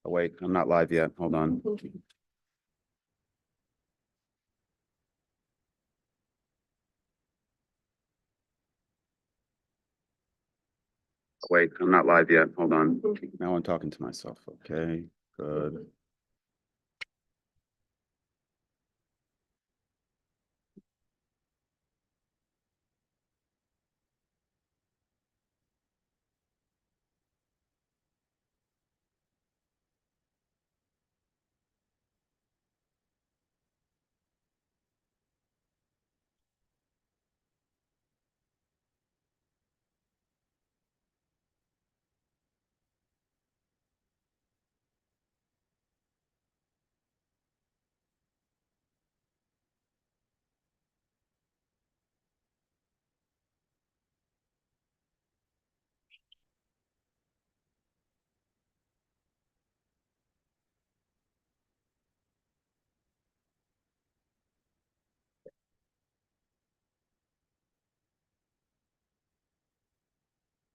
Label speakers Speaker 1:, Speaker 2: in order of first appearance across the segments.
Speaker 1: Oh, wait, I'm not live yet. Hold on. Wait, I'm not live yet. Hold on. Now I'm talking to myself. Okay, good.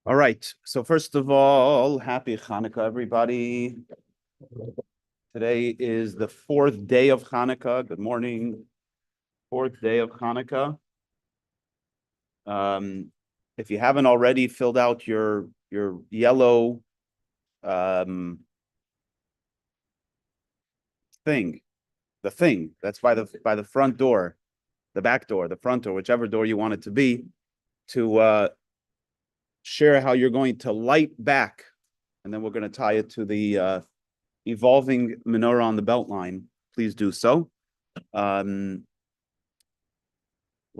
Speaker 1: All right. So first of all, happy Hanukkah, everybody. Today is the fourth day of Hanukkah. Good morning. Fourth day of Hanukkah. If you haven't already filled out your yellow thing, the thing that's by the front door, the back door, the front door, whichever door you want it to be, to share how you're going to light back, and then we're going to tie it to the evolving menorah on the belt line. Please do so. What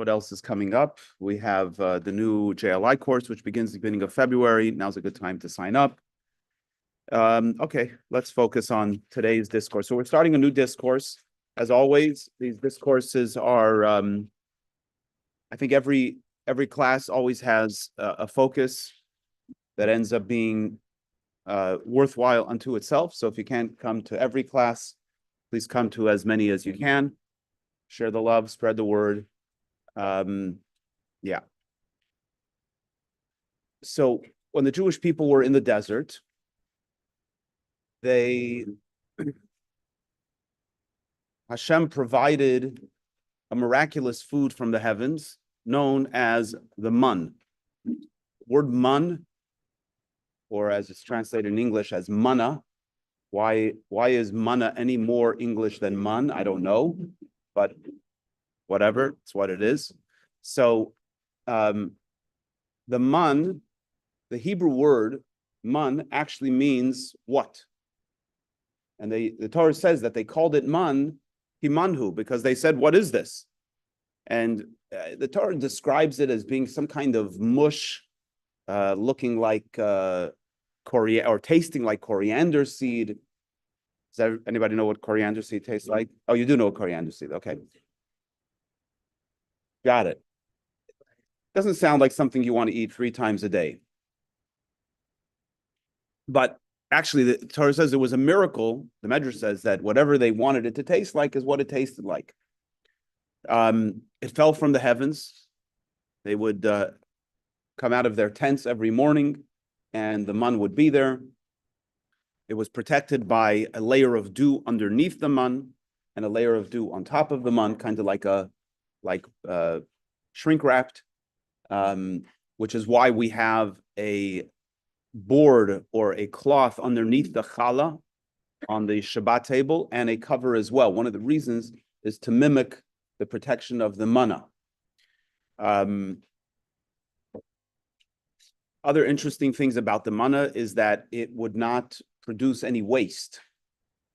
Speaker 1: else is coming up? We have the new JLI course, which begins the beginning of February. Now's a good time to sign up. Okay, let's focus on today's discourse. So we're starting a new discourse. As always, these discourses are, I think every class always has a focus that ends up being worthwhile unto itself. So if you can't come to every class, please come to as many as you can. Share the love, spread the word. Yeah. So when the Jewish people were in the desert, Hashem provided a miraculous food from the heavens known as the man. Word man, or as it's translated in English as manna. Why is manna any more English than man? I don't know, but whatever, it's what it is. So the man, the Hebrew word man, actually means what? And the Torah says that they called it man, himanhu, because they said, what is this? And the Torah describes it as being some kind of mush, looking like coriander, or tasting like coriander seed. Does anybody know what coriander seed tastes like? Oh, you do know coriander seed. Okay. Got it. Doesn't sound like something you want to eat 3 times a day. But actually, the Torah says it was a miracle. The Medrash says that whatever they wanted it to taste like is what it tasted like. It fell from the heavens. They would come out of their tents every morning, and the man would be there. It was protected by a layer of dew underneath the man and a layer of dew on top of the man, kind of like shrink wrapped, which is why we have a board or a cloth underneath the challah on the Shabbat table and a cover as well. One of the reasons is to mimic the protection of the manna. Other interesting things about the manna is that it would not produce any waste.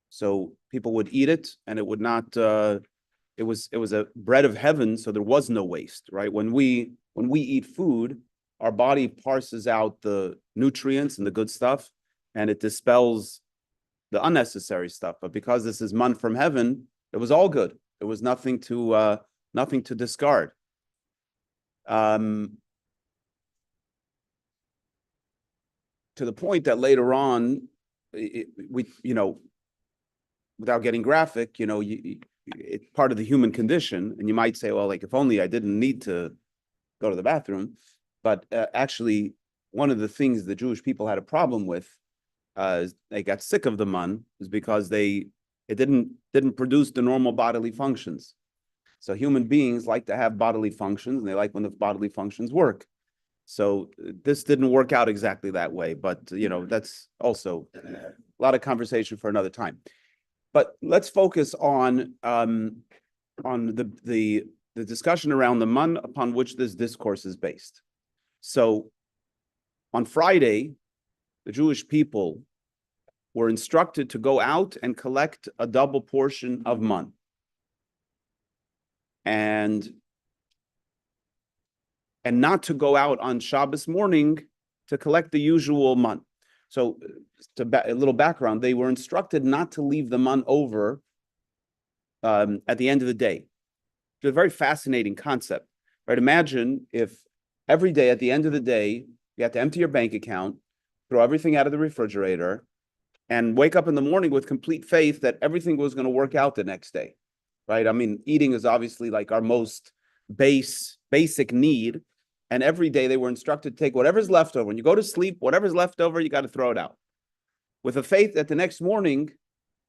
Speaker 1: So people would eat it and it would not, it was a bread of heaven, so there was no waste, right? When we eat food, our body parses out the nutrients and the good stuff, and it dispels the unnecessary stuff. But because this is man from heaven, it was all good. There was nothing to discard. To the point that later on, without getting graphic, it's part of the human condition, and you might say, well, like if only I didn't need to go to the bathroom. But actually, one of the things the Jewish people had a problem with they got sick of the man is because it didn't produce the normal bodily functions. So human beings like to have bodily functions, and they like when the bodily functions work. So this didn't work out exactly that way, but that's also a lot of conversation for another time. But let's focus on the discussion around the man upon which this discourse is based. So on Friday, the Jewish people were instructed to go out and collect a double portion of man. And not to go out on Shabbos morning to collect the usual man. So a little background, they were instructed not to leave the man over at the end of the day. It's a very fascinating concept, right? Imagine if every day at the end of the day, you have to empty your bank account, throw everything out of the refrigerator, and wake up in the morning with complete faith that everything was going to work out the next day, right? I mean, eating is obviously like our most basic need. And every day they were instructed to take whatever's left over. When you go to sleep, whatever's left over, you got to throw it out. With a faith that the next morning,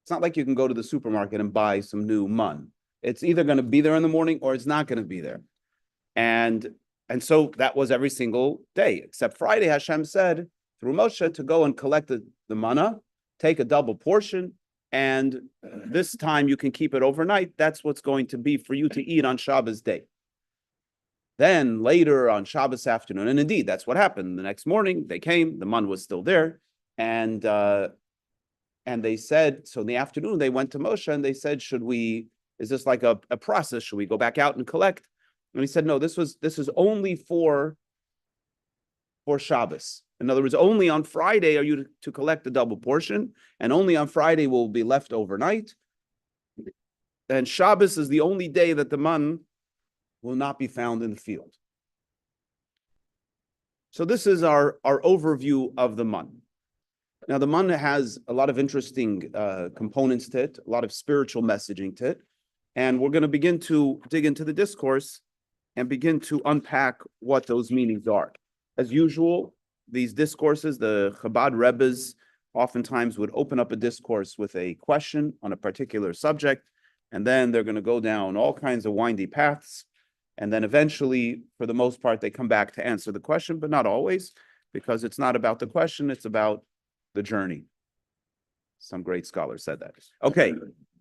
Speaker 1: it's not like you can go to the supermarket and buy some new man. It's either going to be there in the morning or it's not going to be there. And so that was every single day, except Friday, Hashem said through Moshe to go and collect the manna, take a double portion, and this time you can keep it overnight. That's what's going to be for you to eat on Shabbos day. Then later on Shabbos afternoon, and indeed that's what happened. The next morning they came, the man was still there, and they said, so in the afternoon they went to Moshe and they said, is this like a process? Should we go back out and collect? And he said, no, this is only for Shabbos. In other words, only on Friday are you to collect the double portion, and only on Friday will be left overnight. And Shabbos is the only day that the man will not be found in the field. So this is our overview of the man. Now, the man has a lot of interesting components to it, a lot of spiritual messaging to it, and we're going to begin to dig into the discourse and begin to unpack what those meanings are. As usual, these discourses, the Chabad Rebbes oftentimes would open up a discourse with a question on a particular subject, and then they're going to go down all kinds of windy paths. And then eventually, for the most part, they come back to answer the question, but not always, because it's not about the question, it's about the journey. Some great scholar said that. Okay,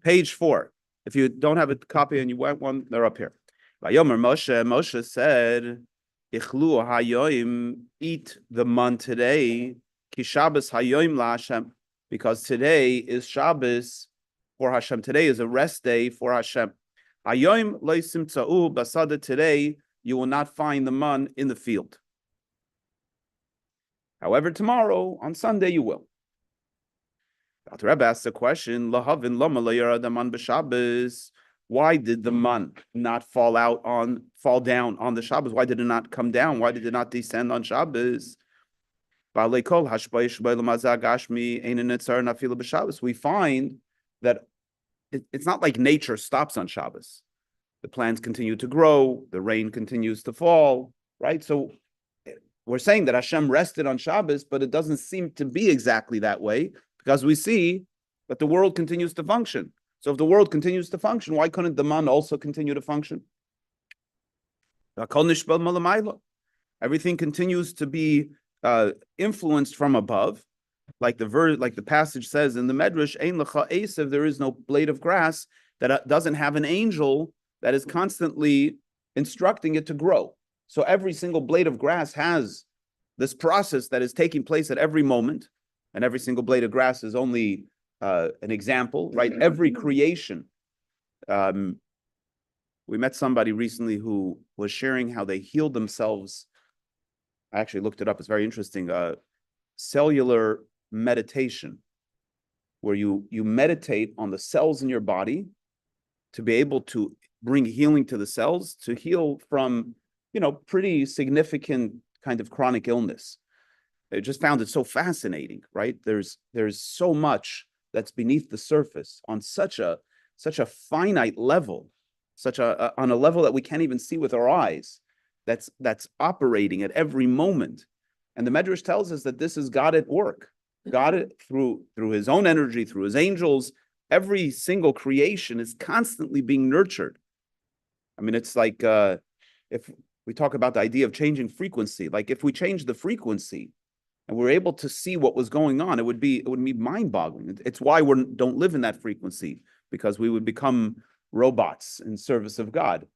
Speaker 1: page 4. If you don't have a copy and you want one, they're up here. Hayom Moshe said, Icluhu Hayom, eat the man today, ki Shabbos Hayom la Hashem, because today is Shabbos for Hashem. Today is a rest day for Hashem. Hayom lo simtza'u basada, today you will not find the man in the field. However, tomorrow, on Sunday, you will. Dr. Rebbe asks the question, Lahavin lama lo yarad haman b'Shabbos. Why did the man not fall down on the Shabbos? Why did it not come down? Why did it not descend on Shabbos? We find that it's not like nature stops on Shabbos. The plants continue to grow, the rain continues to fall, right? So we're saying that Hashem rested on Shabbos, but it doesn't seem to be exactly that way, because we see that the world continues to function. So if the world continues to function, why couldn't the man also continue to function? Everything continues to be influenced from above. Like the passage says in the Medrash, Ein lecha esav, there is no blade of grass that doesn't have an angel that is constantly instructing it to grow. So every single blade of grass has this process that is taking place at every moment, and every single blade of grass is only an example, right? Every creation. We met somebody recently who was sharing how they healed themselves. I actually looked it up. It's very interesting. Cellular meditation, where you meditate on the cells in your body to be able to bring healing to the cells, to heal from, pretty significant kind of chronic illness. I just found it so fascinating, right? There's so much that's beneath the surface on such a finite level, on a level that we can't even see with our eyes, that's operating at every moment. And the Medrash tells us that this is God at work. God, through his own energy, through his angels, every single creation is constantly being nurtured. I mean, it's like if we talk about the idea of changing frequency, like if we change the frequency and we're able to see what was going on, it would be mind-boggling. It's why we don't live in that frequency, because we would become robots in service of God.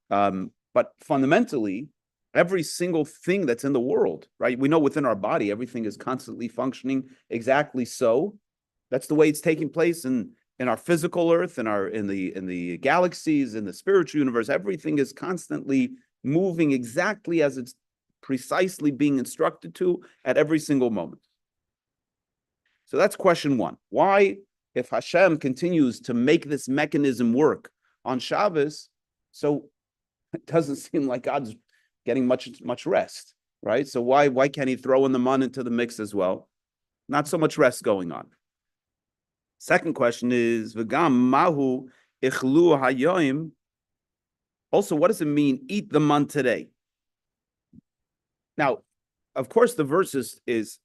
Speaker 1: But fundamentally, every single thing that's in the world, right? We know within our body, everything is constantly functioning exactly so. That's the way it's taking place in our physical earth, in the galaxies, in the spiritual universe. Everything is constantly moving exactly as it's precisely being instructed to at every single moment. So that's question one. Why, if Hashem continues to make this mechanism work on Shabbos, so it doesn't seem like God's getting much rest, right? So why can't he throw in the man into the mix as well? Not so much rest going on. Second question is V'gam mahu Icluhu Hayom. Also, what does it mean, eat the man today? Now, of course, the verse is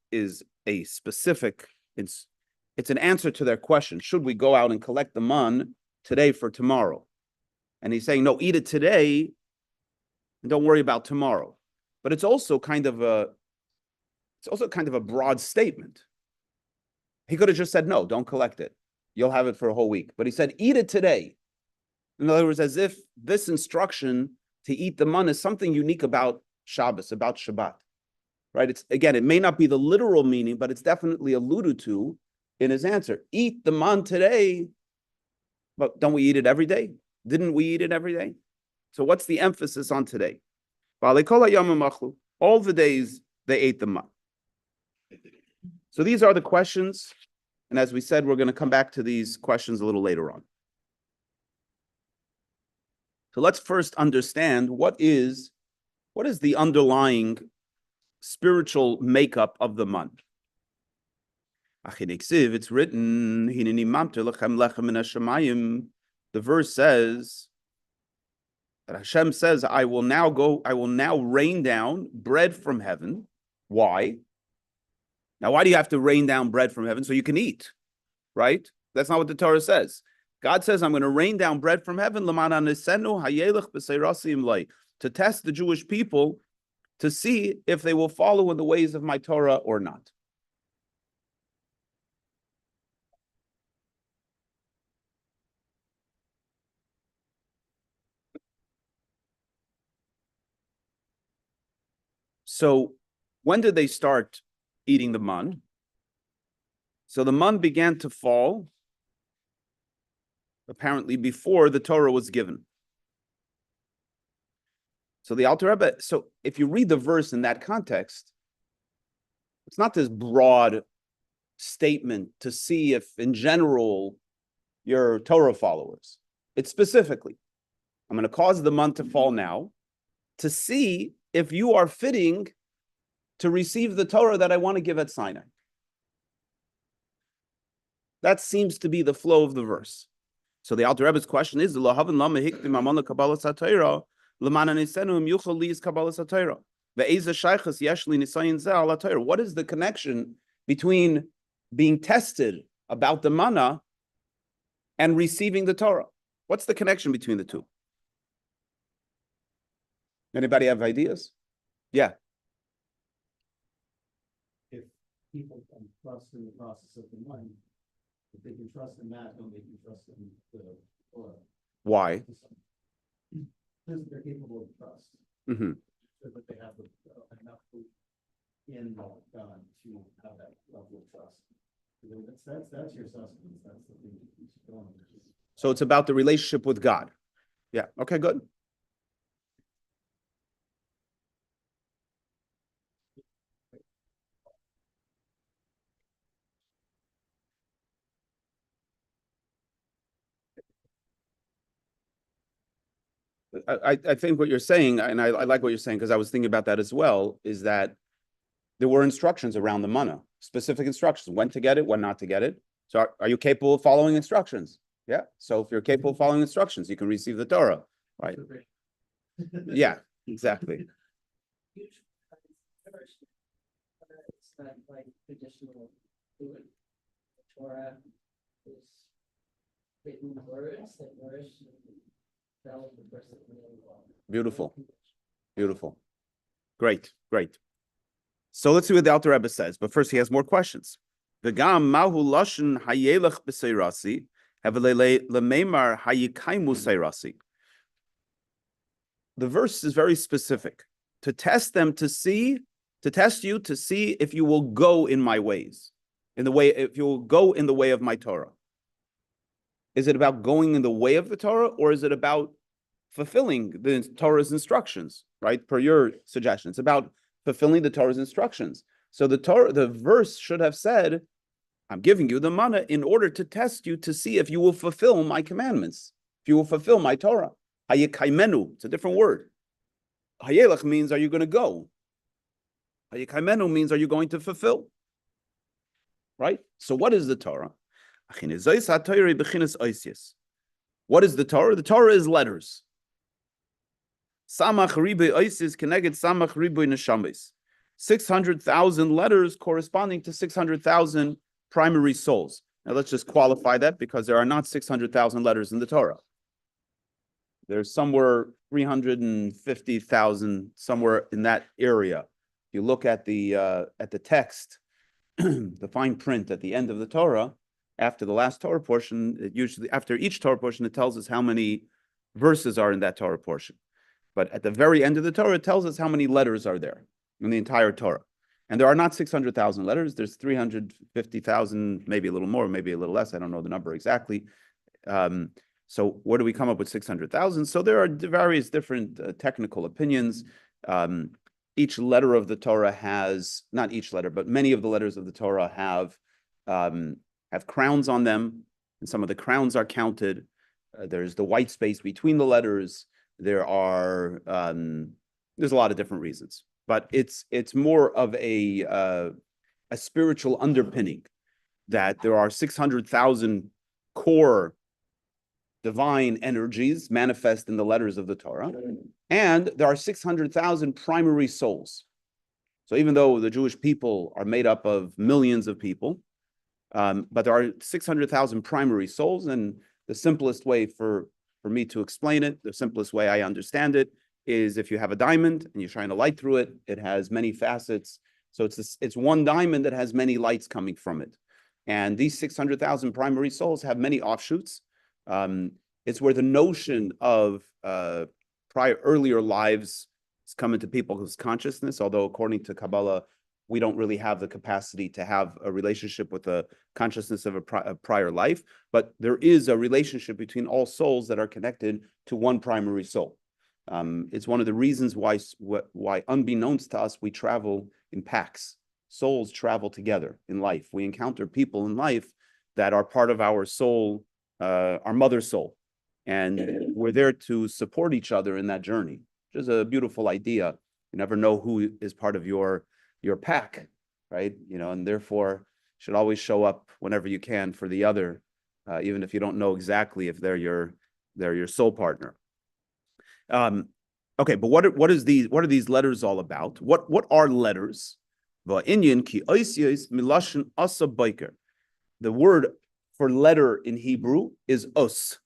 Speaker 1: a specific, it's an answer to their question. Should we go out and collect the man today for tomorrow? And he's saying, no, eat it today and don't worry about tomorrow. But it's also kind of a broad statement. He could have just said, no, don't collect it. You'll have it for a whole week. But he said, eat it today. In other words, as if this instruction to eat the man is something unique about Shabbos, about Shabbat, right? It may not be the literal meaning, but it's definitely alluded to in his answer. Eat the man today, but don't we eat it every day? Didn't we eat it every day? So what's the emphasis on today? All the days they ate the man. So these are the questions. And as we said, we're going to come back to these questions a little later on. So let's first understand what is the underlying spiritual makeup of the man. It's written, the verse says that Hashem says, I will now rain down bread from heaven. Why? Now, why do you have to rain down bread from heaven? So you can eat, right? That's not what the Torah says. God says, I'm going to rain down bread from heaven to test the Jewish people to see if they will follow in the ways of my Torah or not. So when did they start eating the man? So the man began to fall apparently before the Torah was given. So the Alter Rebbe, so if you read the verse in that context, it's not this broad statement to see if in general you're Torah followers. It's specifically, I'm going to cause the man to fall now to see if you are fitting to receive the Torah that I want to give at Sinai. That seems to be the flow of the verse. So the Alter Rebbe's question is, what's the connection between being tested about the manna and receiving the Torah? What's the connection between the two? Anybody have ideas? Yeah.
Speaker 2: If people can trust in the process of the mind, if they can trust in that, don't they can trust in the Torah?
Speaker 1: Why?
Speaker 2: Because they're capable of trust.
Speaker 1: Mm-hmm.
Speaker 2: So that they have enough in God to have that level of trust. That's your sustenance. That's the thing that keeps you going.
Speaker 1: So it's about the relationship with God. Yeah. Okay, good. I think what you're saying, and I like what you're saying because I was thinking about that as well, is that there were instructions around the manna, specific instructions, when to get it, when not to get it. So are you capable of following instructions? Yeah. So if you're capable of following instructions, you can receive the Torah, right? Yeah, exactly.
Speaker 3: It's not like traditional The Torah is written words that nourish and develop the person.
Speaker 1: Beautiful. Beautiful. Great, great. So let's see what the Alter Rebbe says. But first, he has more questions. V'gam mahu lashon hayelech b'seirasi havelele lemeimar hayikaimu seirasi. The verse is very specific. To test them, to test you, to see if you will go in my ways, if you will go in the way of my Torah. Is it about going in the way of the Torah, or is it about fulfilling the Torah's instructions, right? Per your suggestion, it's about fulfilling the Torah's instructions. So the verse should have said, I'm giving you the manna in order to test you to see if you will fulfill my commandments, if you will fulfill my Torah. Hayikaimenu, it's a different word. Hayelech means, are you going to go? Hayikaimenu means, are you going to fulfill? Right? So what is the Torah? What is the Torah? The Torah is letters. Samach ribe oisis keneged samach ribe neshamis. 600,000 letters corresponding to 600,000 primary souls. Now let's just qualify that, because there are not 600,000 letters in the Torah. There's somewhere 350,000, somewhere in that area. If you look at the text, the fine print at the end of the Torah, after the last Torah portion, after each Torah portion, it tells us how many verses are in that Torah portion. But at the very end of the Torah, it tells us how many letters are there in the entire Torah. And there are not 600,000 letters. There's 350,000, maybe a little more, maybe a little less. I don't know the number exactly. So where do we come up with 600,000? So there are various different technical opinions. Each letter of the Torah has, not each letter, but many of the letters of the Torah have crowns on them, and some of the crowns are counted. There's the white space between the letters. There's a lot of different reasons, but it's more of a spiritual underpinning that there are 600,000 core divine energies manifest in the letters of the Torah, and there are 600,000 primary souls. So even though the Jewish people are made up of millions of people, but there are 600,000 primary souls, and the simplest way for me to explain it, the simplest way I understand it, is if you have a diamond and you shine a light through it, it has many facets. So it's one diamond that has many lights coming from it. And these 600,000 primary souls have many offshoots. It's where the notion of earlier lives is come into people's consciousness, although according to Kabbalah, we don't really have the capacity to have a relationship with the consciousnness of a prior life, but there is a relationship between all souls that are connected to one primary soul. It's one of the reasons why unbeknownst to us, we travel in packs. Souls travel together in life. We encounter people in life that are part of our soul, our mother soul, and we're there to support each other in that journey, which is a beautiful idea. You never know who is part of your pack, right? And therefore should always show up whenever you can for the other, even if you don't know exactly if they're your soul partner. Okay, but what are these letters all about? What are letters? The word for letter in Hebrew is os.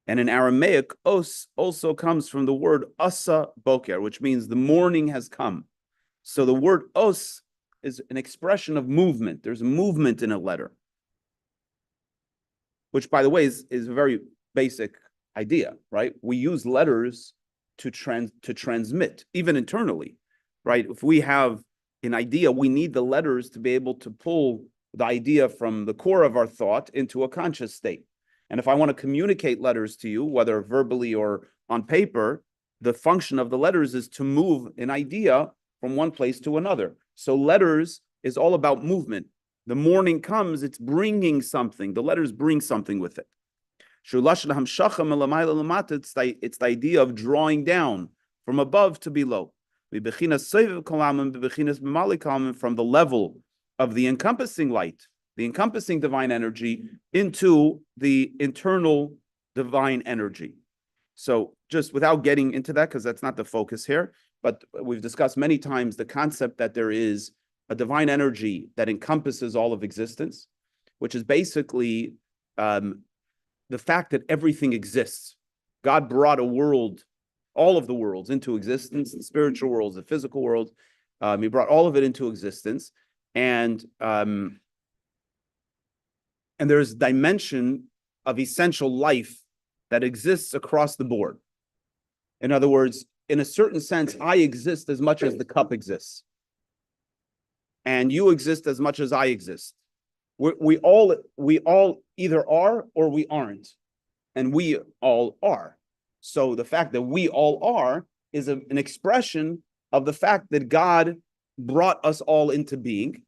Speaker 1: And in Aramaic, os also comes from the word asa boker, which means the morning has come. So the word os is an expression of movement. There's a movement in a letter, which, by the way, is a very basic idea, right? We use letters to transmit, even internally, right? If we have an idea, we need the letters to be able to pull the idea from the core of our thought into a conscious state. And if I want to communicate letters to you, whether verbally or on paper, the function of the letters is to move an idea from one place to another. So letters is all about movement. The morning comes, it's bringing something. The letters bring something with it. It's the idea of drawing down from above to below. From the level of the encompassing light, the encompassing divine energy, into the internal divine energy. So just without getting into that, because that's not the focus here, but we've discussed many times the concept that there is a divine energy that encompasses all of existence, which is basically the fact that everything exists. God brought a world, all of the worlds into existence, the spiritual worlds, the physical world. He brought all of it into existence. And there's a dimension of essential life that exists across the board. In other words, in a certain sense, I exist as much as the cup exists. And you exist as much as I exist. We all either are or we aren't. And we all are. So the fact that we all are is an expression of the fact that God brought us all into being.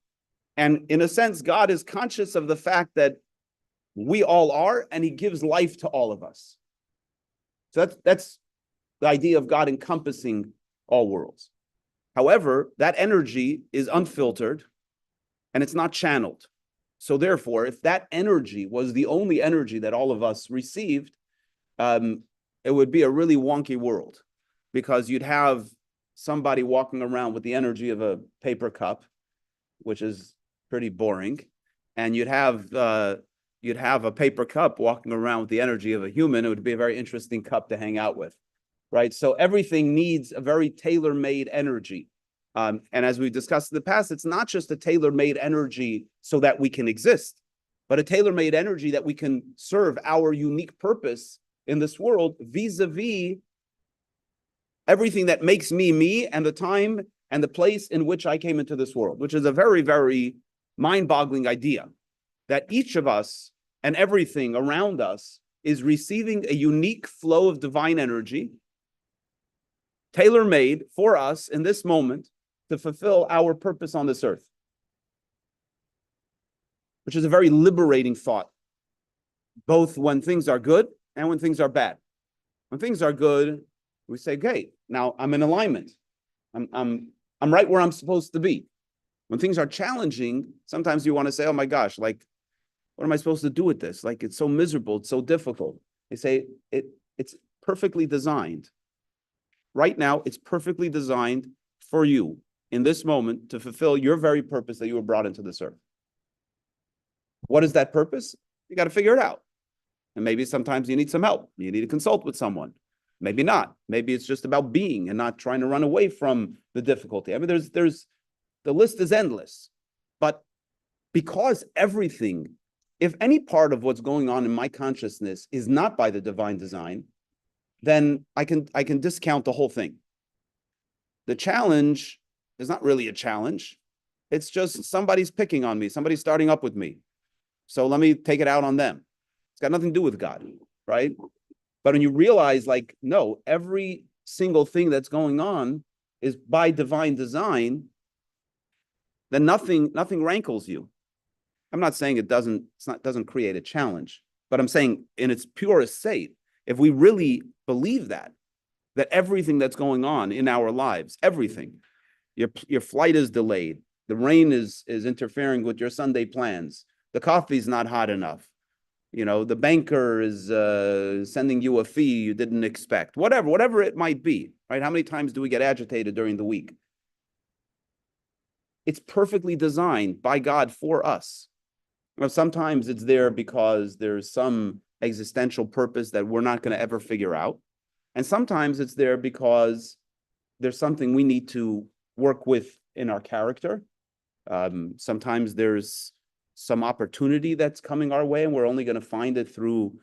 Speaker 1: And in a sense, God is conscious of the fact that we all are, and he gives life to all of us. So that's the idea of God encompassing all worlds. However, that energy is unfiltered and it's not channeled. So therefore, if that energy was the only energy that all of us received, it would be a really wonky world, because you'd have somebody walking around with the energy of a paper cup, which is pretty boring, and you'd have a paper cup walking around with the energy of a human. It would be a very interesting cup to hang out with, right? So everything needs a very tailor-made energy. And as we've discussed in the past, it's not just a tailor-made energy so that we can exist, but a tailor-made energy that we can serve our unique purpose in this world vis-a-vis everything that makes me me, and the time and the place in which I came into this world, which is a very, very mind-boggling idea, that each of us and everything around us is receiving a unique flow of divine energy, tailor-made for us in this moment to fulfill our purpose on this earth, which is a very liberating thought, both when things are good and when things are bad. When things are good, we say, "Okay, now I'm in alignment. I'm right where I'm supposed to be." When things are challenging, sometimes you want to say, "Oh my gosh, like, what am I supposed to do with this? Like, it's so miserable, it's so difficult." They say it's perfectly designed. Right now, it's perfectly designed for you in this moment to fulfill your very purpose that you were brought into this earth. What is that purpose? You got to figure it out. And maybe sometimes you need some help. You need to consult with someone. Maybe not. Maybe it's just about being and not trying to run away from the difficulty. I mean, there's the list is endless. But because everything, if any part of what's going on in my consciousness is not by the divine design, then I can discount the whole thing. The challenge is not really a challenge. It's just somebody's picking on me. Somebody's starting up with me. So let me take it out on them. It's got nothing to do with God, right? But when you realize, like, no, every single thing that's going on is by divine design, then nothing rankles you. I'm not saying it doesn't create a challenge, but I'm saying in its purest state, if we really believe that everything that's going on in our lives, everything, your flight is delayed, the rain is interfering with your Sunday plans, the coffee's not hot enough, the banker is sending you a fee you didn't expect, whatever it might be, right? How many times do we get agitated during the week? It's perfectly designed by God for us. Sometimes it's there because there's some existential purpose that we're not going to ever figure out. And sometimes it's there because there's something we need to work with in our character. Sometimes there's some opportunity that's coming our way, and we're only going to find it through,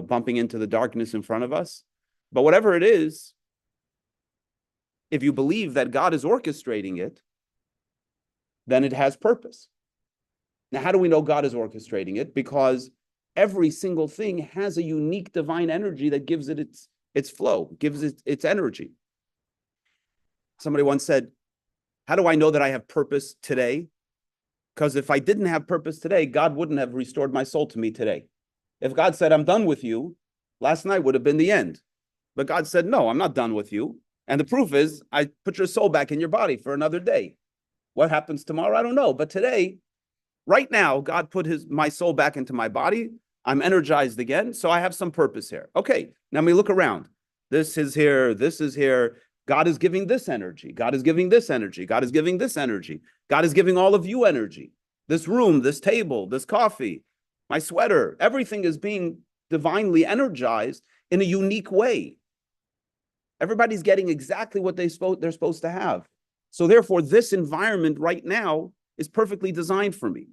Speaker 1: bumping into the darkness in front of us. But whatever it is, if you believe that God is orchestrating it, then it has purpose. Now, how do we know God is orchestrating it? Because every single thing has a unique divine energy that gives it its flow, gives it its energy. Somebody once said, "How do I know that I have purpose today? Because if I didn't have purpose today, God wouldn't have restored my soul to me today. If God said, 'I'm done with you,' last night would have been the end. But God said, 'No, I'm not done with you.' And the proof is I put your soul back in your body for another day. What happens tomorrow? I don't know. But today, right now, God put my soul back into my body. I'm energized again. So I have some purpose here. Okay, now let me look around. This is here. This is here. God is giving this energy. God is giving this energy. God is giving this energy. God is giving all of you energy. This room, this table, this coffee, my sweater, everything is being divinely energized in a unique way. Everybody's getting exactly what they're supposed to have. So therefore, this environment right now is perfectly designed for me.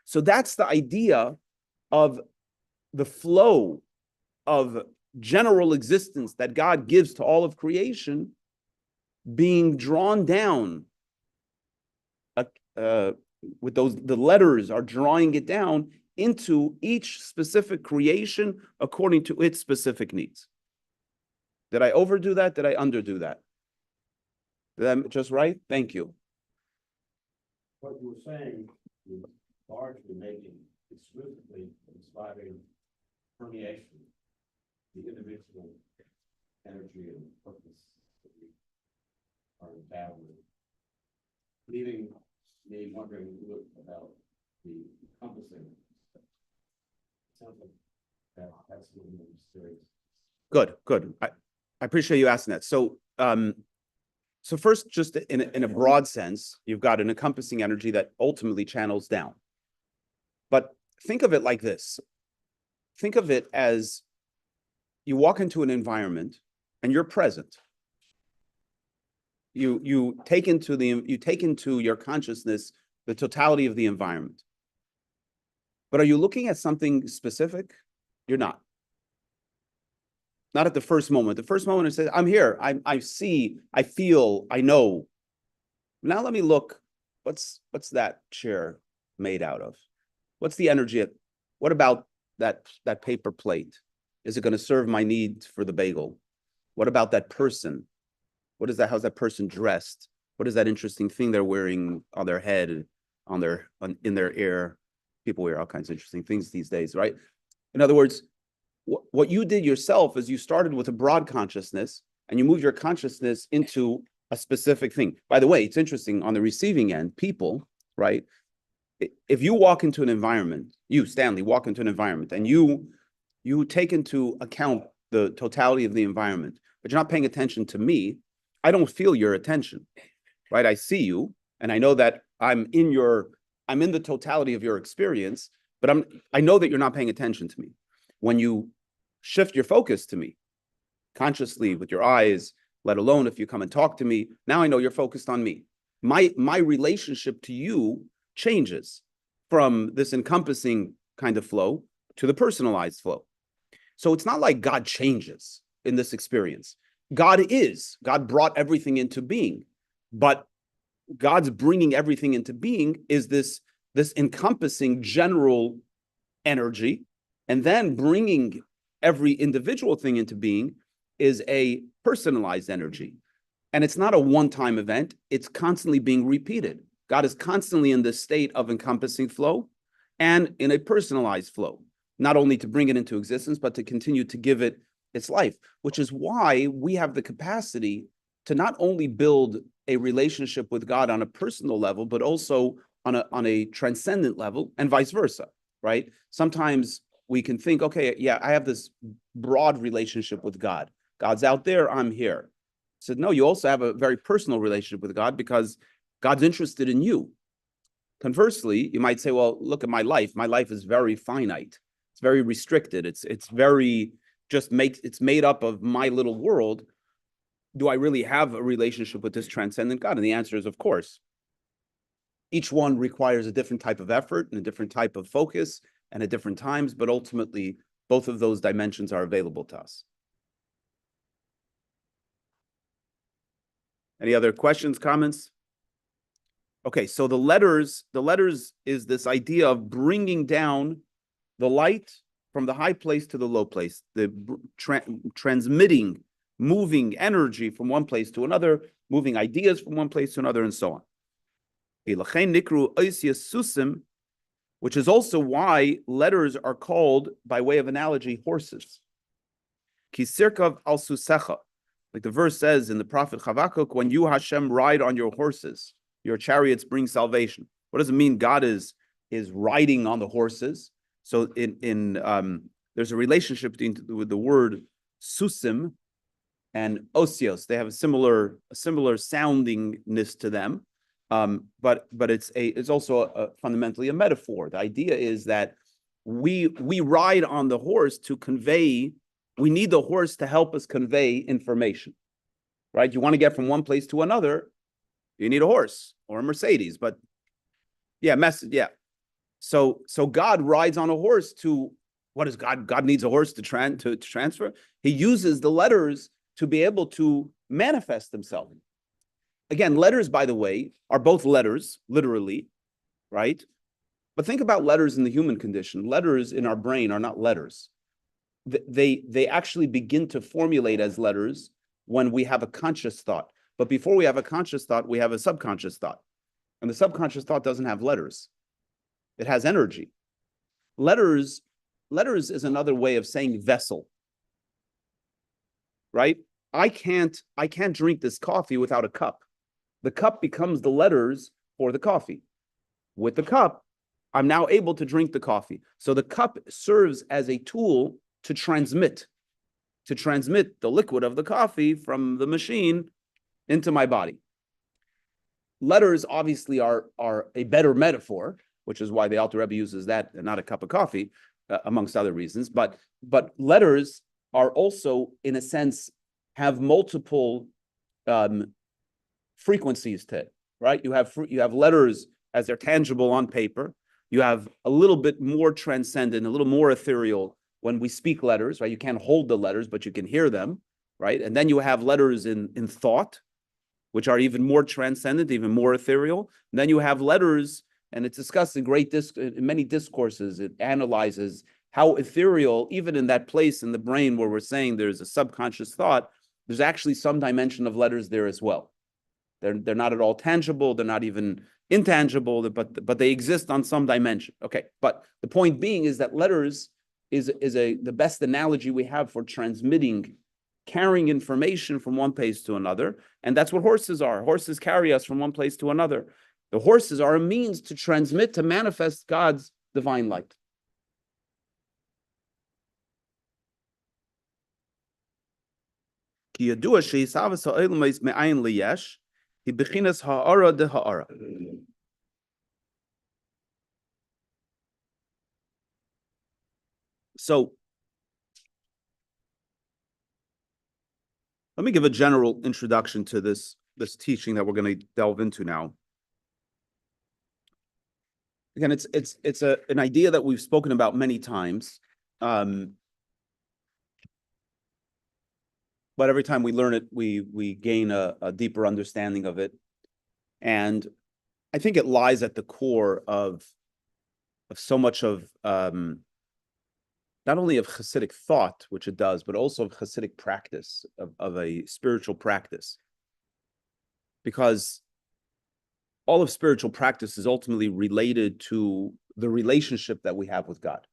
Speaker 1: So that's the idea of the flow of general existence that God gives to all of creation being drawn down with the letters are drawing it down into each specific creation according to its specific needs. Did I overdo that? Did I underdo that? Did I just right? Thank you.
Speaker 4: What you were saying is largely making exclusively describing permeation, the individual energy and purpose that we are endowed with, leaving me wondering a little about the encompassing. It sounds like that's a little more mysterious.
Speaker 1: Good. I appreciate you asking that. So, so first, just in a broad sense, you've got an encompassing energy that ultimately channels down. But think of it like this. Think of it as you walk into an environment and you're present. You take into your consciousness the totality of the environment. But are you looking at something specific? You're not. Not at the first moment. The first moment it says, I'm here. I see, I feel, I know. Now let me look. What's that chair made out of? What's the energy? What about that paper plate? Is it going to serve my need for the bagel? What about that person? What is that? How's that person dressed? What is that interesting thing they're wearing on their head, in their ear? People wear all kinds of interesting things these days, right? In other words, what you did yourself is you started with a broad consciousness and you move your consciousness into a specific thing. By the way, it's interesting on the receiving end, people, right? If you walk into an environment, you, Stanley, walk into an environment and you take into account the totality of the environment, but you're not paying attention to me, I don't feel your attention, right? I see you and I know that I'm in the totality of your experience, but I know that you're not paying attention to me. When you shift your focus to me consciously with your eyes, let alone if you come and talk to me, now I know you're focused on me. My relationship to you changes from this encompassing kind of flow to the personalized flow. So it's not like God changes in this experience. God brought everything into being, but God's bringing everything into being is this encompassing general energy, and then bringing every individual thing into being is a personalized energy. And it's not a one-time event. It's constantly being repeated. God is constantly in this state of encompassing flow and in a personalized flow, not only to bring it into existence, but to continue to give it its life, which is why we have the capacity to not only build a relationship with God on a personal level, but also on a transcendent level and vice versa, right? Sometimes we can think, okay, yeah, I have this broad relationship with God. God's out there, I'm here. So no, you also have a very personal relationship with God because God's interested in you. Conversely, you might say, well, look at my life. My life is very finite. It's very restricted. It's made up of my little world. Do I really have a relationship with this transcendent God? And the answer is, of course. Each one requires a different type of effort and a different type of focus and at different times, but ultimately, both of those dimensions are available to us. Any other questions, comments? Okay, so the letters is this idea of bringing down the light from the high place to the low place, the transmitting, moving energy from one place to another, moving ideas from one place to another, and so on. Which is also why letters are called, by way of analogy, horses. Kisirkav al susecha, like the verse says in the prophet Habakkuk, when you, Hashem, ride on your horses, your chariots bring salvation. What does it mean God is riding on the horses? So there's a relationship with the word susim and osios. They have a similar soundingness to them. But it's also fundamentally a metaphor. The idea is that we ride on the horse to convey. We need the horse to help us convey information, right? You want to get from one place to another, you need a horse or a Mercedes. But yeah, yeah. So God rides on a horse to, what is God? God needs a horse to transfer. He uses the letters to be able to manifest himself. Again, letters, by the way, are both letters, literally, right? But think about letters in the human condition. Letters in our brain are not letters. They actually begin to formulate as letters when we have a conscious thought. But before we have a conscious thought, we have a subconscious thought. And the subconscious thought doesn't have letters. It has energy. Letters is another way of saying vessel, right? I can't drink this coffee without a cup. The cup becomes the letters for the coffee. With the cup, I'm now able to drink the coffee. So the cup serves as a tool to transmit the liquid of the coffee from the machine into my body. Letters obviously are a better metaphor, which is why the Alter Rebbe uses that and not a cup of coffee, amongst other reasons. But letters are also, in a sense, have multiple frequencies to it, right? You have letters as they're tangible on paper. You have a little bit more transcendent, a little more ethereal when we speak letters, right? You can't hold the letters, but you can hear them, right? And then you have letters in thought, which are even more transcendent, even more ethereal. And then you have letters, and it's discussed in many discourses. It analyzes how ethereal, even in that place in the brain where we're saying there's a subconscious thought, there's actually some dimension of letters there as well. They're not at all tangible. They're not even intangible, but they exist on some dimension. Okay, but the point being is that letters is the best analogy we have for transmitting, carrying information from one place to another, and that's what horses are. Horses carry us from one place to another. The horses are a means to transmit, to manifest God's divine light. So let me give a general introduction to this teaching that we're going to delve into now. Again, it's an idea that we've spoken about many times, but every time we learn it, we gain a deeper understanding of it, and I think it lies at the core of so much of not only of Hasidic thought, which it does, but also of Hasidic practice, of a spiritual practice. Because all of spiritual practice is ultimately related to the relationship that we have with God.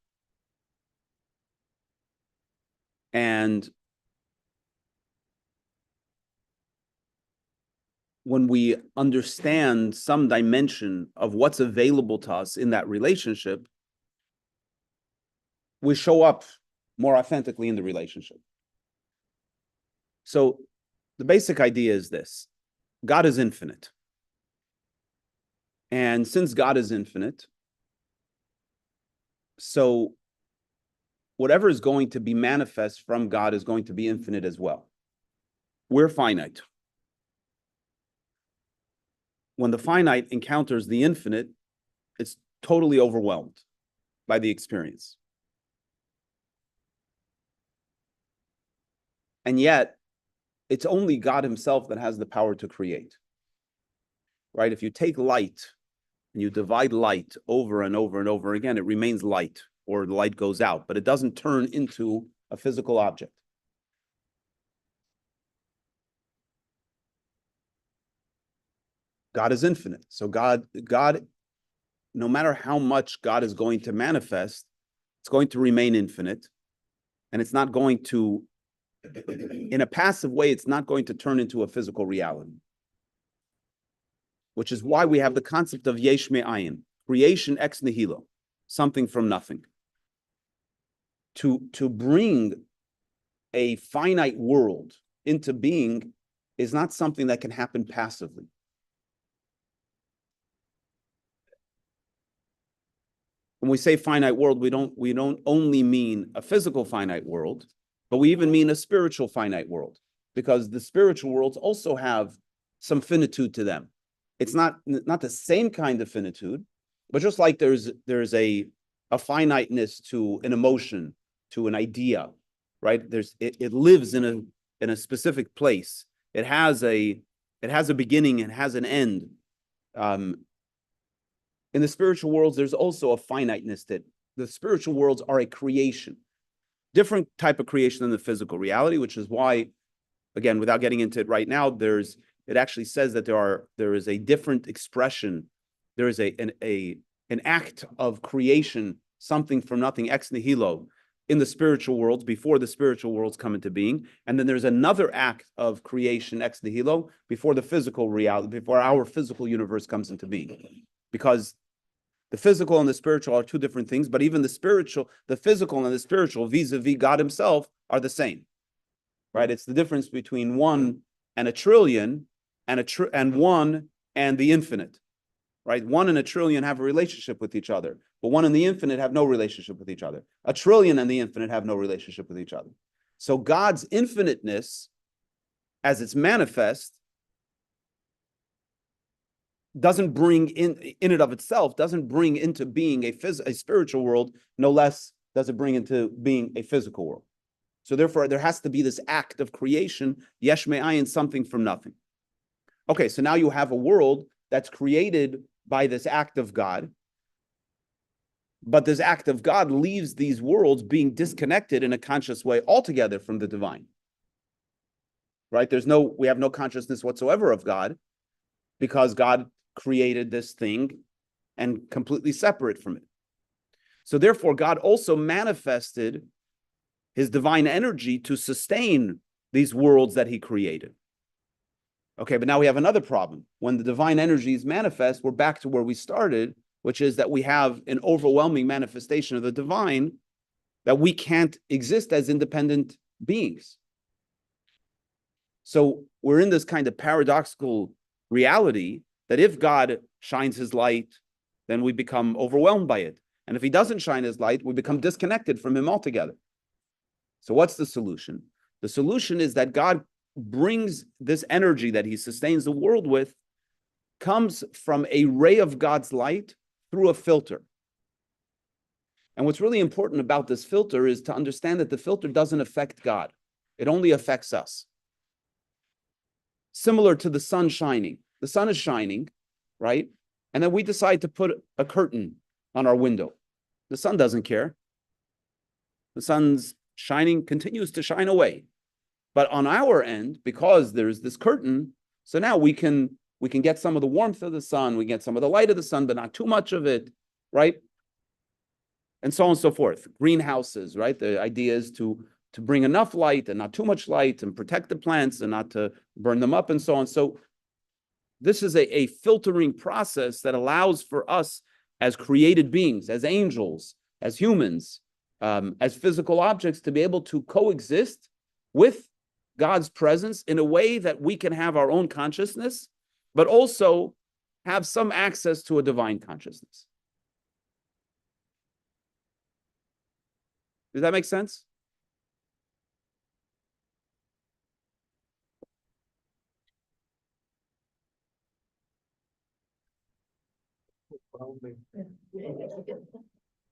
Speaker 1: And when we understand some dimension of what's available to us in that relationship, we show up more authentically in the relationship. So the basic idea is this: God is infinite. And since God is infinite, so whatever is going to be manifest from God is going to be infinite as well. We're finite. When the finite encounters the infinite, it's totally overwhelmed by the experience. And yet, it's only God himself that has the power to create. Right? If you take light and you divide light over and over and over again, it remains light, or the light goes out, but it doesn't turn into a physical object. God is infinite. So God, no matter how much God is going to manifest, it's going to remain infinite. And it's not going to, in a passive way, it's not going to turn into a physical reality. Which is why we have the concept of yesh me'ayin, creation ex nihilo, something from nothing. To bring a finite world into being is not something that can happen passively. when we say finite world, we don't only mean a physical finite world, but we even mean a spiritual finite world, because the spiritual worlds also have some finitude to them. It's not the same kind of finitude, but just like there's a finiteness to an emotion, to an idea, right? It lives in a specific place. It has a beginning, it has an end. In the spiritual worlds, there's also a finiteness that the spiritual worlds are a creation, different type of creation than the physical reality, which is why, again, without getting into it right now, it actually says that there is a different expression. There is an act of creation, something from nothing, ex nihilo, in the spiritual worlds before the spiritual worlds come into being. And then there's another act of creation, ex nihilo, before the physical reality, before our physical universe comes into being. Because the physical and the spiritual are two different things, but even the physical and the spiritual vis-a-vis God himself are the same, right? It's the difference between 1 and a trillion and 1 and the infinite, right? 1 and a trillion have a relationship with each other, but 1 and the infinite have no relationship with each other. A trillion and the infinite have no relationship with each other. So God's infiniteness, as it's manifest, doesn't bring in it of itself, doesn't bring into being a spiritual world, no less does it bring into being a physical world. So therefore, there has to be this act of creation, yesh me'ayin, something from nothing. Okay, so now you have a world that's created by this act of God, but this act of God leaves these worlds being disconnected in a conscious way altogether from the divine. Right? We have no consciousness whatsoever of God, because God created this thing and completely separate from it. So therefore, God also manifested his divine energy to sustain these worlds that he created. Okay, but now we have another problem. When the divine energy is manifest, we're back to where we started, which is that we have an overwhelming manifestation of the divine, that we can't exist as independent beings. So we're in this kind of paradoxical reality that if God shines his light, then we become overwhelmed by it. And if he doesn't shine his light, we become disconnected from him altogether. So what's the solution? The solution is that God brings this energy that he sustains the world with, comes from a ray of God's light through a filter. And what's really important about this filter is to understand that the filter doesn't affect God. It only affects us. Similar to the sun shining. The sun is shining, right? And then we decide to put a curtain on our window. The sun doesn't care. The sun's shining, continues to shine away. But on our end, because there's this curtain, so now we can get some of the warmth of the sun, we get some of the light of the sun, but not too much of it, right? And so on and so forth. Greenhouses, right? The idea is to bring enough light and not too much light, and protect the plants and not to burn them up, and so on. So this is a filtering process that allows for us as created beings, as angels, as humans, as physical objects, to be able to coexist with God's presence in a way that we can have our own consciousness, but also have some access to a divine consciousness. Does that make sense?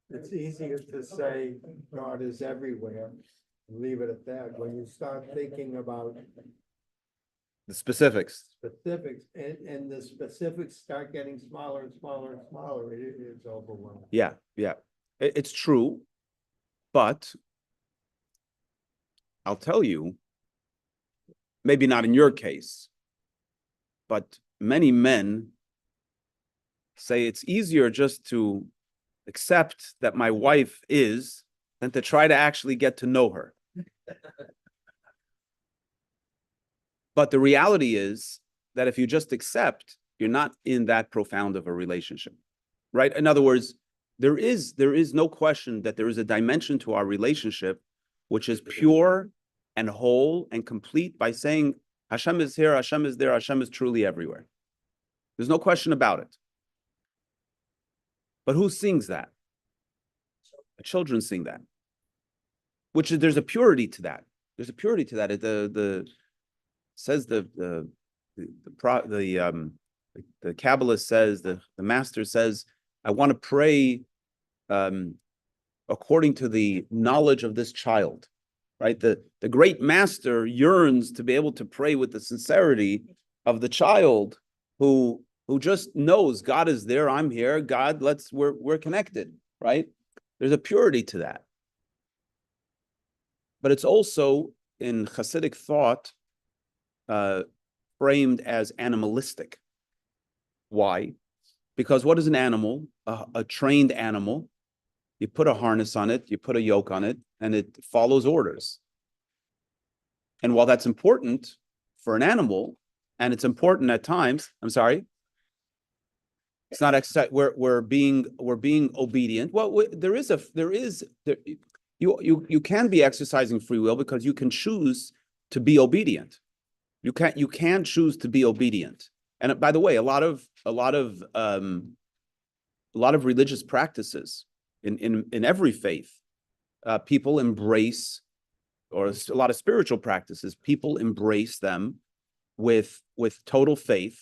Speaker 5: It's easier to say God is everywhere, and leave it at that. When you start thinking about
Speaker 1: The specifics.
Speaker 5: specifics, and the specifics start getting smaller and smaller and smaller, it is overwhelming.
Speaker 1: Yeah. It's true, but I'll tell you, maybe not in your case, but many men say it's easier just to accept that my wife is than to try to actually get to know her. But the reality is that if you just accept, you're not in that profound of a relationship, right? In other words, there is no question that there is a dimension to our relationship which is pure and whole and complete by saying Hashem is here, Hashem is there, Hashem is truly everywhere. There's no question about it. But who sings that? Children sing that, which is, there's a purity to that. There's a purity to that. Says the Kabbalist says, the master says, I want to pray according to the knowledge of this child, right? The great master yearns to be able to pray with the sincerity of the child who just knows God is there, I'm here, God, we're connected, right? There's a purity to that. But it's also in Hasidic thought framed as animalistic. Why? Because what is an animal? A trained animal. You put a harness on it, you put a yoke on it, and it follows orders. And while that's important for an animal, and it's important at times, I'm sorry, it's not exercise. We're being obedient. Well, you can be exercising free will because you can choose to be obedient. You can choose to be obedient. And by the way, a lot of religious practices in every faith, people embrace, or a lot of spiritual practices, people embrace them with total faith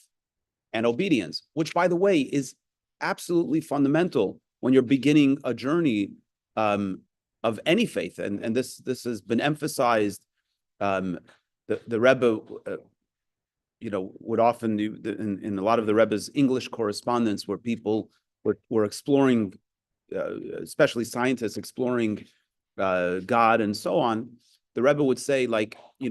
Speaker 1: and obedience, which, by the way, is absolutely fundamental when you're beginning a journey of any faith. And this has been emphasized. The Rebbe, would often do in a lot of the Rebbe's English correspondence, where people were exploring, especially scientists exploring God and so on. The Rebbe would say, like, you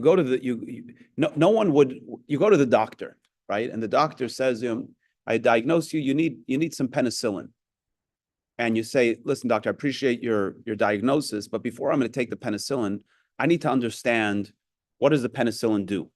Speaker 1: go to you go to the doctor, right? And the doctor says, I diagnose you, you need some penicillin. And you say, listen, doctor, I appreciate your diagnosis, but before I'm going to take the penicillin, I need to understand, what does the penicillin do?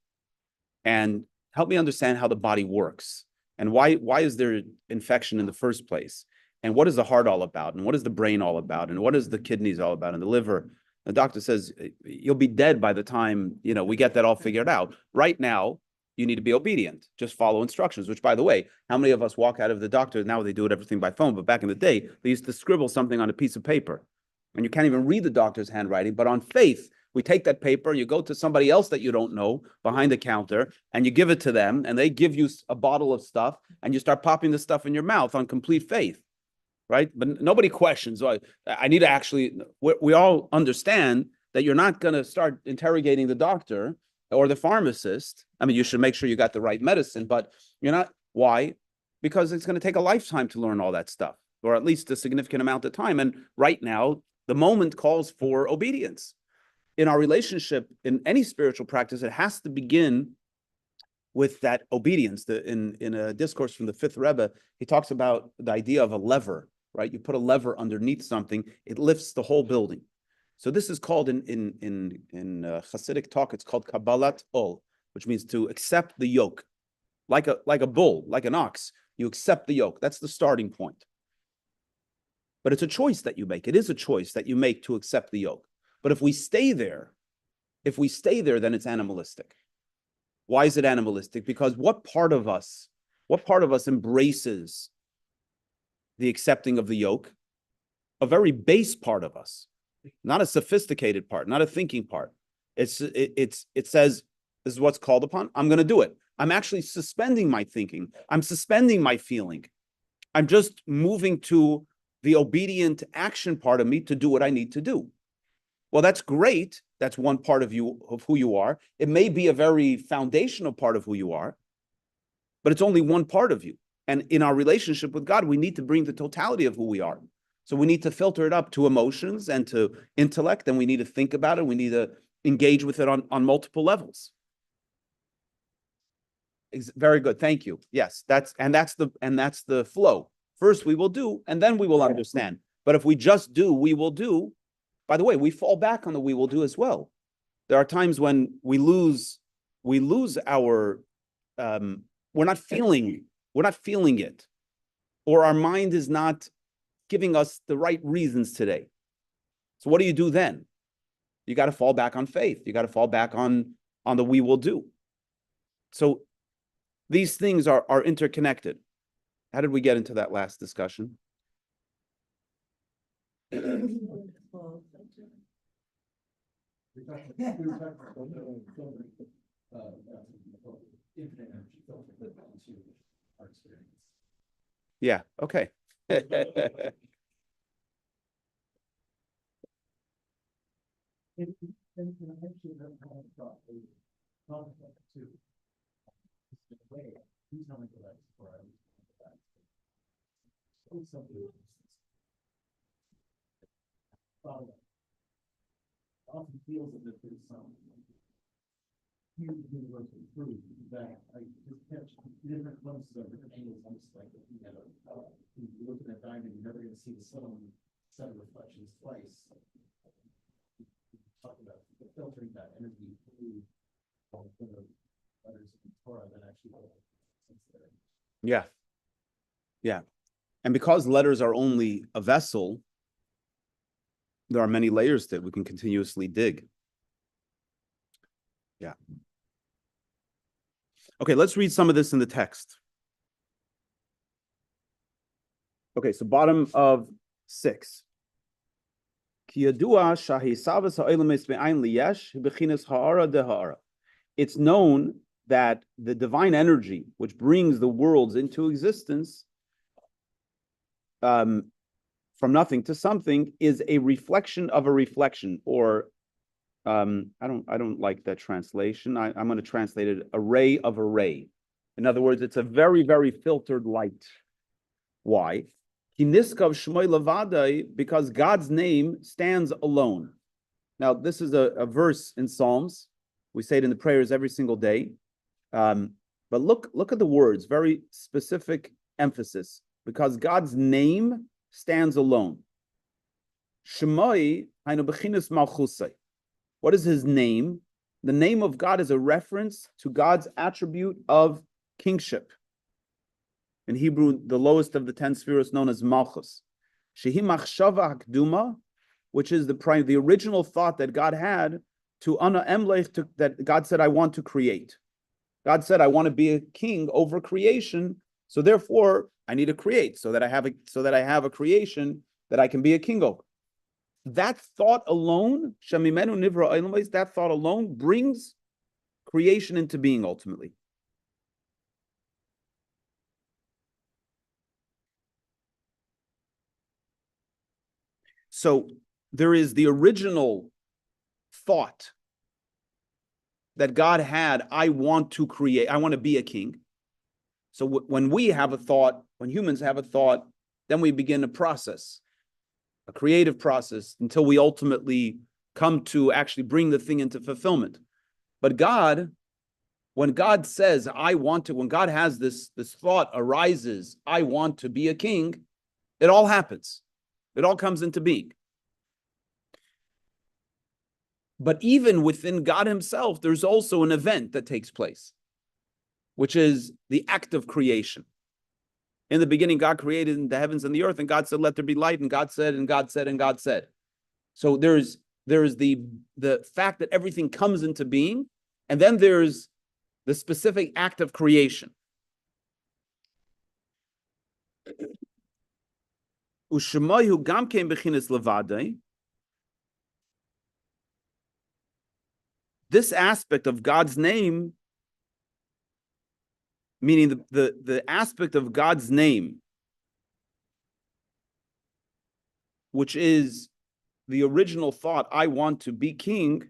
Speaker 1: And help me understand how the body works. And why is there infection in the first place? And what is the heart all about? And what is the brain all about? And what is the kidneys all about? And the liver? The doctor says, you'll be dead by the time, we get that all figured out. Right now, you need to be obedient. Just follow instructions, which, by the way, how many of us walk out of the doctor? Now they do everything by phone, but back in the day, they used to scribble something on a piece of paper. And you can't even read the doctor's handwriting, but on faith, we take that paper, you go to somebody else that you don't know behind the counter, and you give it to them, and they give you a bottle of stuff, and you start popping the stuff in your mouth on complete faith, right? But nobody questions. I need to actually, we all understand that you're not going to start interrogating the doctor or the pharmacist. I mean, you should make sure you got the right medicine, but you're not. Why? Because it's going to take a lifetime to learn all that stuff, or at least a significant amount of time. And right now, the moment calls for obedience. In our relationship, in any spiritual practice, it has to begin with that obedience. In a discourse from the fifth Rebbe, he talks about the idea of a lever, right? You put a lever underneath something, it lifts the whole building. So this is called in Hasidic talk, it's called Kabbalat Ol, which means to accept the yoke, like a bull, like an ox. You accept the yoke. That's the starting point. But it's a choice that you make. It is a choice that you make to accept the yoke. But if we stay there, then it's animalistic. Why is it animalistic? Because what part of us embraces the accepting of the yoke? A very base part of us, not a sophisticated part, not a thinking part. It says, this is what's called upon. I'm going to do it. I'm actually suspending my thinking. I'm suspending my feeling. I'm just moving to the obedient action part of me to do what I need to do. Well, that's great. That's one part of who you are. It may be a very foundational part of who you are, but it's only one part of you. And in our relationship with God, we need to bring the totality of who we are. So we need to filter it up to emotions and to intellect, and we need to think about it. We need to engage with it on multiple levels. Very good. Thank you. Yes, that's the flow. First we will do, and then we will understand. But if we just do, we will do. By the way, we fall back on the we will do as well. There are times when we lose our we're not feeling it, or our mind is not giving us the right reasons today. So what do you do then? You got to fall back on faith. You got to fall back on the we will do. So these things are interconnected. How did we get into that last discussion?
Speaker 2: Infinite energy filtered into our experience.
Speaker 1: Yeah, okay.
Speaker 2: And I actually have had a thought about it too. The way he's not into that before I was into that. So something thought about. Often feels as if there's some huge universal truth that I just catch different glimpses of different angles. I'm just like, you know, you look at that diamond, you're never gonna see the same set of reflections twice. Talk about filtering that energy through the letters of the Torah that actually sense there.
Speaker 1: Yeah. Yeah. And because letters are only a vessel, there are many layers that we can continuously dig. Yeah. Okay, let's read some of this in the text. Okay, so bottom of 6. It's known that the divine energy, which brings the worlds into existence from nothing to something, is a reflection of a reflection, or I don't like that translation. I'm going to translate it a ray of a ray. In other words, it's a very, very filtered light. Why? Because God's name stands alone. Now, this is a verse in Psalms. We say it in the prayers every single day. But look at the words, very specific emphasis. Because God's name stands alone. Shemai hainu bechinas malchusai. What is his name? The name of God is a reference to God's attribute of kingship. In Hebrew, the lowest of the 10 spheres known as Malchus. Shehi machshava hakduma, which is the original thought that God had to Ana Emlech, that God said, I want to create. God said, I want to be a king over creation, so therefore I need to create so that I have a creation that I can be a king over. That thought alone, Shamimenu Nivra Eilamais, that thought alone brings creation into being ultimately. So there is the original thought that God had, I want to create, I want to be a king. So when we have a thought, when humans have a thought, then we begin a process, a creative process, until we ultimately come to actually bring the thing into fulfillment. But God, when God says, I want to, when God has this thought arises, I want to be a king, it all happens. It all comes into being. But even within God himself, there's also an event that takes place, which is the act of creation. In the beginning, God created the heavens and the earth, and God said, let there be light, and God said, and God said, and God said. So there's the fact that everything comes into being, and then there's the specific act of creation. Ushemayu gam kein bechinas levadei. This aspect of God's name, meaning the aspect of God's name, which is the original thought, I want to be king,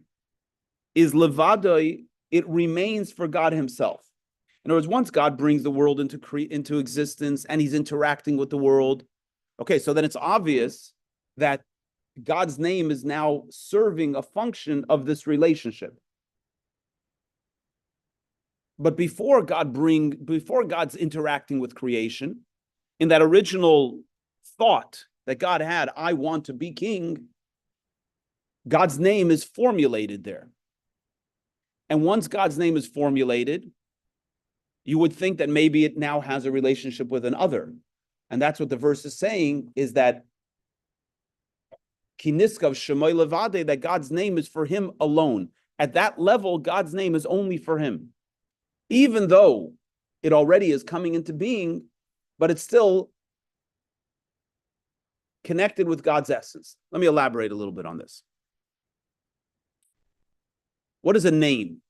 Speaker 1: is levadei, it remains for God himself. In other words, once God brings the world into existence and he's interacting with the world, okay, so then it's obvious that God's name is now serving a function of this relationship. But before God's interacting with creation, in that original thought that God had, I want to be king, God's name is formulated there. And once God's name is formulated, you would think that maybe it now has a relationship with another. And that's what the verse is saying, is that Kiniskav Shemoy Levade, that God's name is for him alone. At that level, God's name is only for him. Even though it already is coming into being, but it's still connected with God's essence. Let me elaborate a little bit on this. What is a name?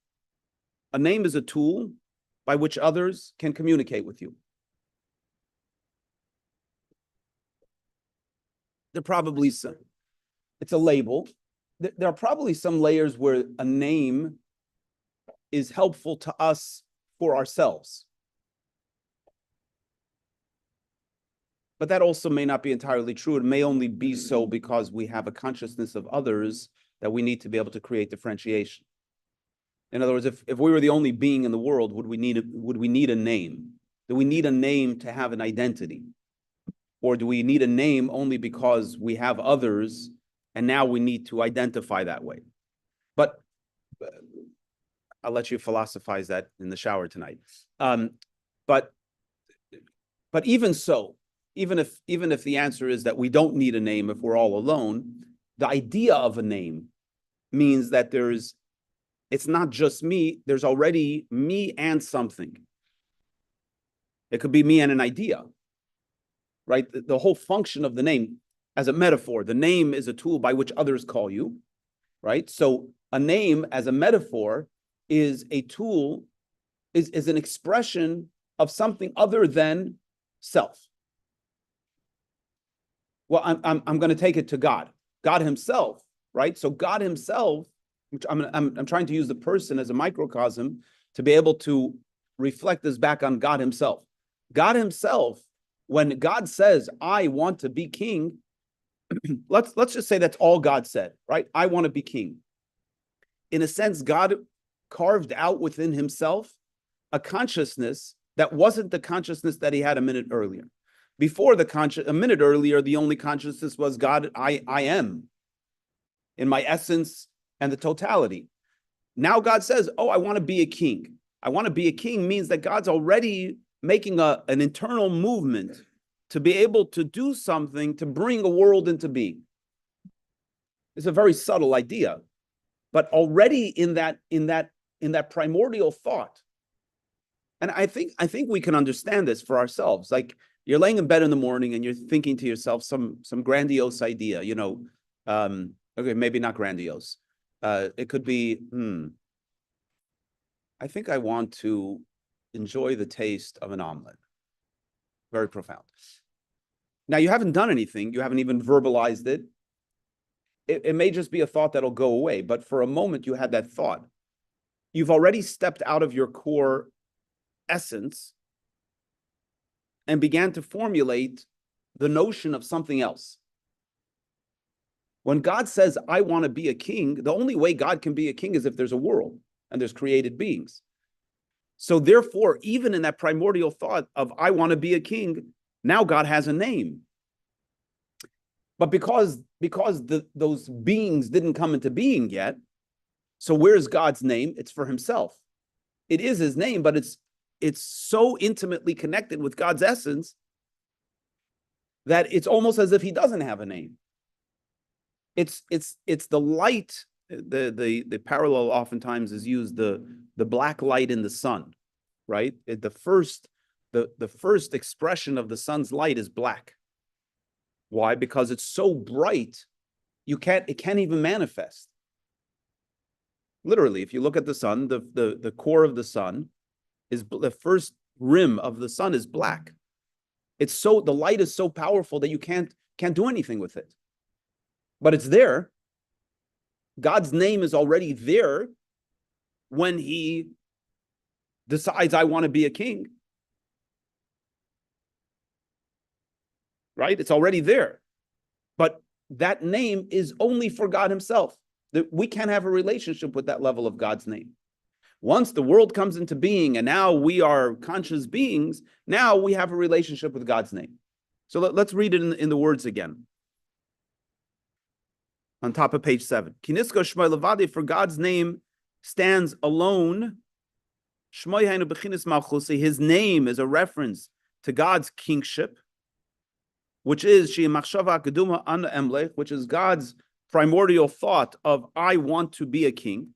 Speaker 1: A name is a tool by which others can communicate with you. There are probably some, it's a label. There are probably some layers where a name is helpful to us for ourselves. But that also may not be entirely true. It may only be so because we have a consciousness of others that we need to be able to create differentiation. In other words, if we were the only being in the world, would we need a name? Do we need a name to have an identity? Or do we need a name only because we have others and now we need to identify that way? But I'll let you philosophize that in the shower tonight. But even so, even if the answer is that we don't need a name if we're all alone, the idea of a name means that it's not just me, there's already me and something. It could be me and an idea, right? The whole function of the name as a metaphor, the name is a tool by which others call you, right? So a name as a metaphor is a tool, is an expression of something other than self. Well, I'm going to take it to God himself, right? So God himself, I'm trying to use the person as a microcosm to be able to reflect this back on God himself. God himself, when God says, I want to be king, let's just say that's all God said, right? I want to be king. In a sense, God carved out within himself a consciousness that wasn't the consciousness that he had a minute earlier. Before a minute earlier, the only consciousness was God, I am, in my essence and the totality. Now God says, oh, I want to be a king. I want to be a king means that God's already making an internal movement to be able to do something to bring a world into being. It's a very subtle idea, but already in that primordial thought. And I think we can understand this for ourselves. Like, you're laying in bed in the morning and you're thinking to yourself some grandiose idea, okay, maybe not grandiose. It could be, I think I want to enjoy the taste of an omelet. Very profound. Now, you haven't done anything. You haven't even verbalized it. It may just be a thought that'll go away. But for a moment, you had that thought. You've already stepped out of your core essence and began to formulate the notion of something else. When God says, I want to be a king, the only way God can be a king is if there's a world and there's created beings. So therefore, even in that primordial thought of, I want to be a king, now God has a name. But because those beings didn't come into being yet, so where's God's name? It's for himself. It is his name, but it's so intimately connected with God's essence that it's almost as if he doesn't have a name. It's the light. The parallel oftentimes is used, the black light in the sun, right? The first expression of the sun's light is black. Why? Because it's so bright, it can't even manifest. Literally, if you look at the sun, the core of the sun is the first rim of the sun is black. The light is so powerful that you can't do anything with it. But it's there. God's name is already there when he decides, I want to be a king. Right? It's already there. But that name is only for God himself. That we can't have a relationship with that level of God's name. Once the world comes into being and now we are conscious beings, now we have a relationship with God's name. So let's read it in the words again. On top of page 7. Kinisko Shmoy Levade, for God's name stands alone. Shmoy Hainu Bechinis Malchusi, his name is a reference to God's kingship, which is Shi Machshava Keduma Ana Emlech, which is God's primordial thought of, I want to be a king.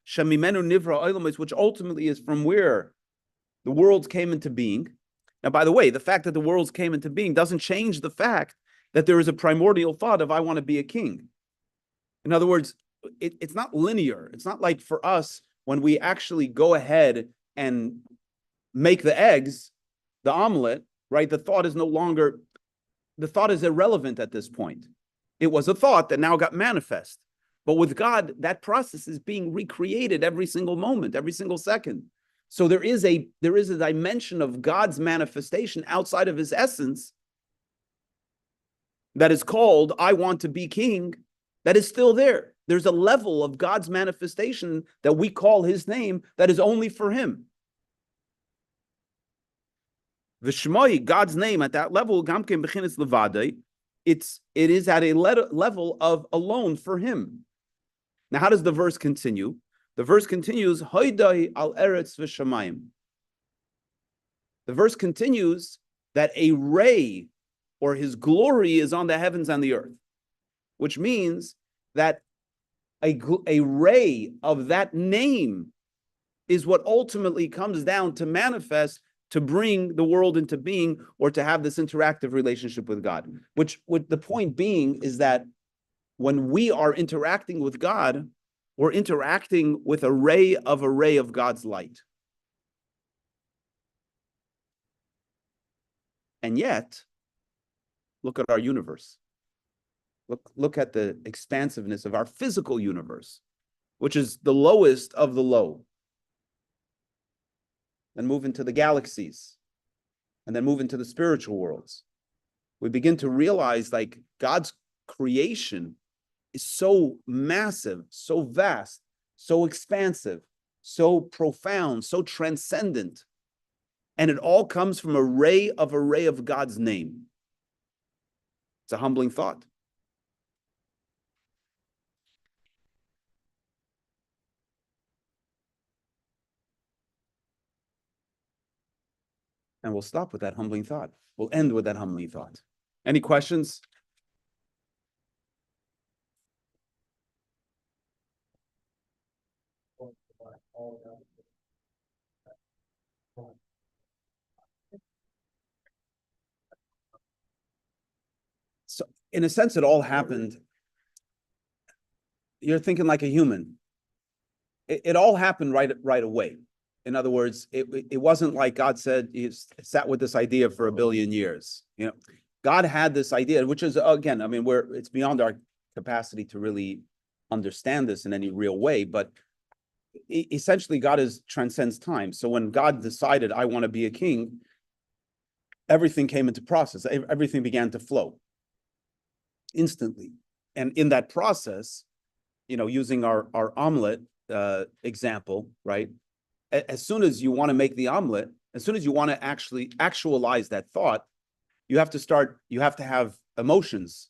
Speaker 1: Shemimenu Nivra Oilamis, which ultimately is from where the worlds came into being. Now, by the way, the fact that the worlds came into being doesn't change the fact that there is a primordial thought of I want to be a king. In other words, it's not linear. It's not like for us, when we actually go ahead and make the eggs, the omelet, right? The thought is irrelevant at this point. It was a thought that now got manifest. But with God, that process is being recreated every single moment, every single second. So there is a dimension of God's manifestation outside of his essence that is called I want to be king, that is still there. There's a level of God's manifestation that we call his name that is only for him. The Shemai, God's name at that level, it is at a level of alone for him. Now, how does the verse continue? The verse continues, Hoidai al eretz v'shamayim. The verse continues that a ray or his glory is on the heavens and the earth, which means that a ray of that name is what ultimately comes down to manifest, to bring the world into being, or to have this interactive relationship with God. Which the point being is that when we are interacting with God, we're interacting with a ray of God's light. And yet, look at our universe. Look at the expansiveness of our physical universe, which is the lowest of the low. Then move into the galaxies, and then move into the spiritual worlds. We begin to realize like God's creation is so massive, so vast, so expansive, so profound, so transcendent. And it all comes from a ray of God's name. It's a humbling thought. And we'll stop with that humbling thought. We'll end with that humbling thought. Any questions? So, in a sense, it all happened. You're thinking like a human. It all happened right away. In other words, it wasn't like God said he sat with this idea for 1 billion years. You know, God had this idea, which is, again, I mean, it's beyond our capacity to really understand this in any real way. But essentially, God transcends time. So when God decided, I want to be a king, everything came into process. Everything began to flow instantly. And in that process, you know, using our omelet example, right? As soon as you want to make the omelet, as soon as you want to actually actualize that thought, you have to have emotions,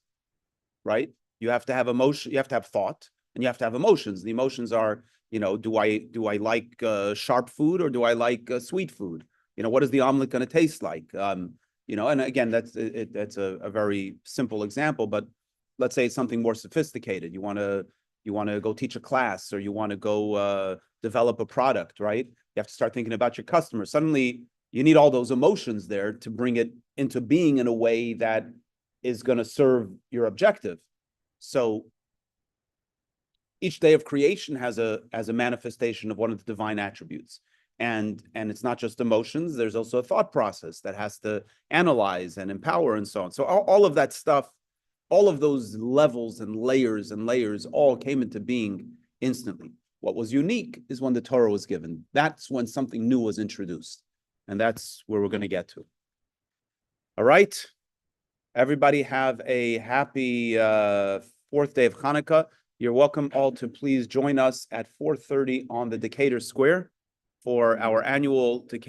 Speaker 1: right? You have to have emotion, you have to have thought, and you have to have emotions. The emotions are, you know, do I like sharp food, or do I like sweet food? You know, what is the omelet going to taste like? You know, and again, that's a very simple example, but let's say it's something more sophisticated. You want to go teach a class, or you want to go develop a product, right? You have to start thinking about your customers. Suddenly, you need all those emotions there to bring it into being in a way that is going to serve your objective. So each day of creation has a manifestation of one of the divine attributes. And it's not just emotions, there's also a thought process that has to analyze and empower and so on. So all of that stuff, all of those levels and layers all came into being instantly. What was unique is when the Torah was given. That's when something new was introduced. And that's where we're going to get to. All right. Everybody have a happy fourth day of Hanukkah. You're welcome all to please join us at 4:30 on the Decatur Square for our annual Decatur